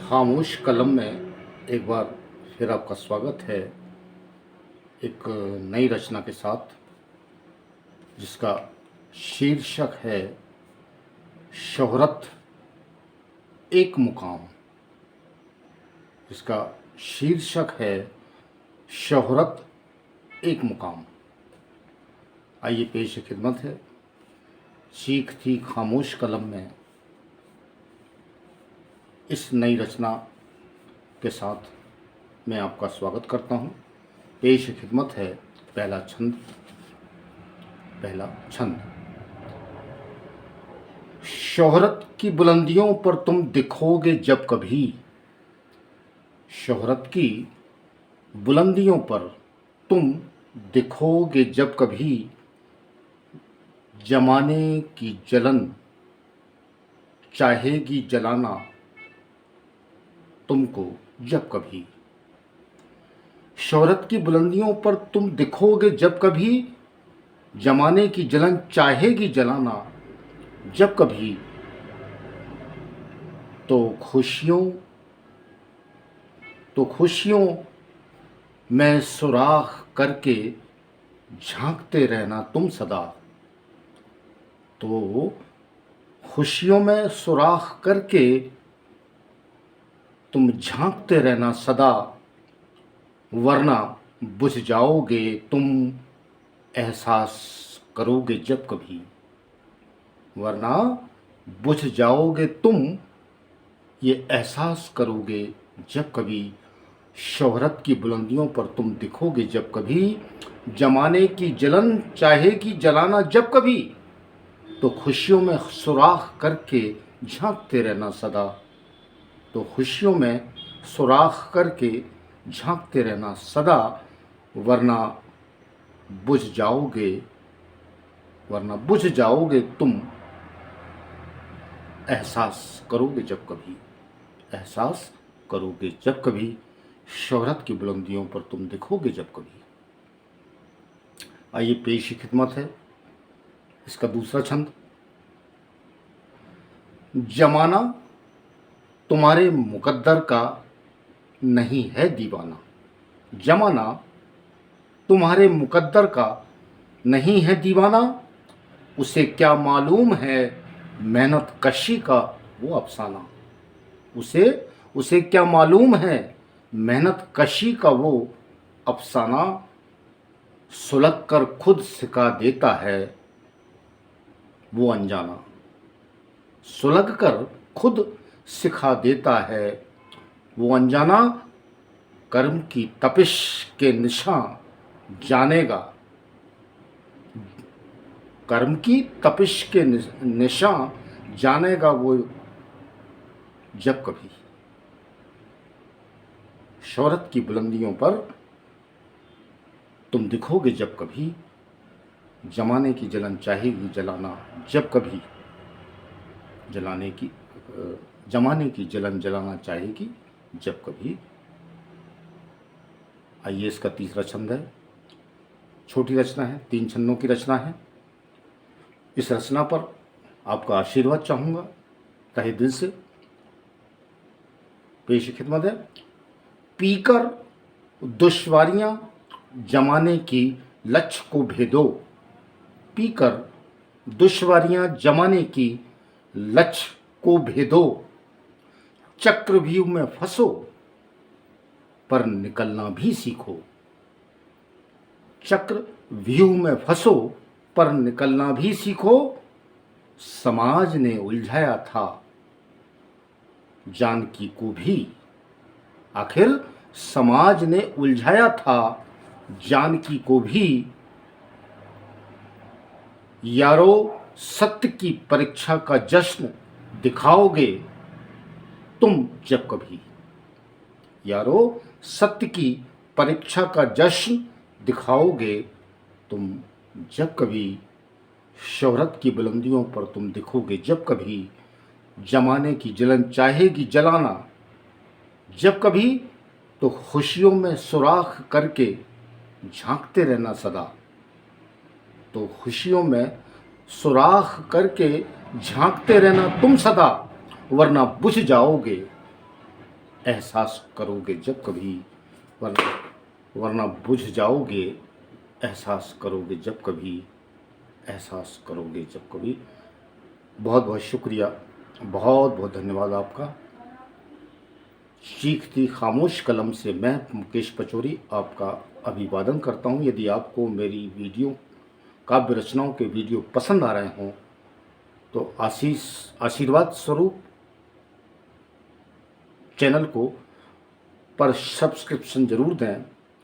खामोश कलम में एक बार फिर आपका स्वागत है एक नई रचना के साथ, जिसका शीर्षक है शोहरत एक मुकाम। जिसका शीर्षक है शोहरत एक मुकाम। आइए पेश खिदमत है सीख थी खामोश कलम में इस नई रचना के साथ मैं आपका स्वागत करता हूँ। पेश खिदमत है पहला छंद। शोहरत की बुलंदियों पर तुम दिखोगे जब कभी, शोहरत की बुलंदियों पर तुम दिखोगे जब कभी, जमाने की जलन चाहेगी जलाना तुमको जब कभी। शोहरत की बुलंदियों पर तुम दिखोगे जब कभी, जमाने की जलन चाहेगी जलाना जब कभी। तो खुशियों में सुराख करके झांकते रहना तुम सदा। तो खुशियों में सुराख करके तुम झांकते रहना सदा, वरना बुझ जाओगे तुम एहसास करोगे जब कभी। वरना बुझ जाओगे तुम ये एहसास करोगे जब कभी। शोहरत की बुलंदियों पर तुम दिखोगे जब कभी, जमाने की जलन चाहेगी जलाना जब कभी। तो खुशियों में सुराख करके झांकते रहना सदा। तो खुशियों में सुराख करके झांकते रहना सदा, वरना बुझ जाओगे तुम एहसास करोगे जब कभी। एहसास करोगे जब कभी। शोहरत की बुलंदियों पर तुम दिखोगे जब कभी। आइए पेश खिदमत है इसका दूसरा छंद। जमाना तुम्हारे मुकद्दर का नहीं है दीवाना। जमाना तुम्हारे मुकद्दर का नहीं है दीवाना, उसे क्या मालूम है मेहनत कशी का वो अफसाना। उसे क्या मालूम है मेहनत कशी का वो अफसाना। सुलग कर खुद सिखा देता है वो अनजाना। सुलग कर खुद सिखा देता है वो अनजाना। कर्म की तपिश के निशान जानेगा, कर्म की तपिश के निशान जानेगा वो जब कभी। शोहरत की बुलंदियों पर तुम दिखोगे जब कभी, जमाने की जलन चाहेगी जलाना जब कभी। जमाने की जलन जलाना चाहेगी जब कभी। आइए इसका तीसरा छंद है। छोटी रचना है, 3 छंदों की रचना है। इस रचना पर आपका आशीर्वाद चाहूँगा तहे दिल से। पेश खिदमत है। पीकर दुश्वारियाँ जमाने की लक्ष्य को भेदो। पीकर दुश्वारियाँ जमाने की लक्ष्य को भेदो। चक्रव्यूह में फंसो पर निकलना भी सीखो। चक्रव्यूह में फंसो पर निकलना भी सीखो। समाज ने उलझाया था जानकी को भी। आखिर समाज ने उलझाया था जानकी को भी। यारो सत्य की परीक्षा का जश्न दिखाओगे तुम जब कभी। यारो सत्य की परीक्षा का जश्न दिखाओगे तुम जब कभी। शोहरत की बुलंदियों पर तुम दिखोगे जब कभी, जमाने की जलन चाहेगी जलाना जब कभी। तो खुशियों में सुराख करके झांकते रहना सदा। तो खुशियों में सुराख करके झांकते रहना तुम सदा, वरना बुझ जाओगे एहसास करोगे जब कभी, वरना बुझ जाओगे। एहसास करोगे जब कभी, एहसास करोगे जब कभी। बहुत बहुत शुक्रिया, बहुत बहुत धन्यवाद आपका। सीखती खामोश कलम से मैं मुकेश पचौरी आपका अभिवादन करता हूँ। यदि आपको मेरी वीडियो, काव्य रचनाओं के वीडियो पसंद आ रहे हों तो आशीर्वाद स्वरूप चैनल को पर सब्सक्रिप्शन ज़रूर दें,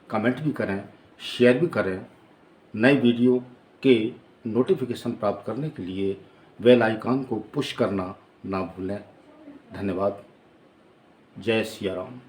कमेंट भी करें, शेयर भी करें। नए वीडियो के नोटिफिकेशन प्राप्त करने के लिए बेल आइकन को पुश करना ना भूलें। धन्यवाद। जय सिया राम।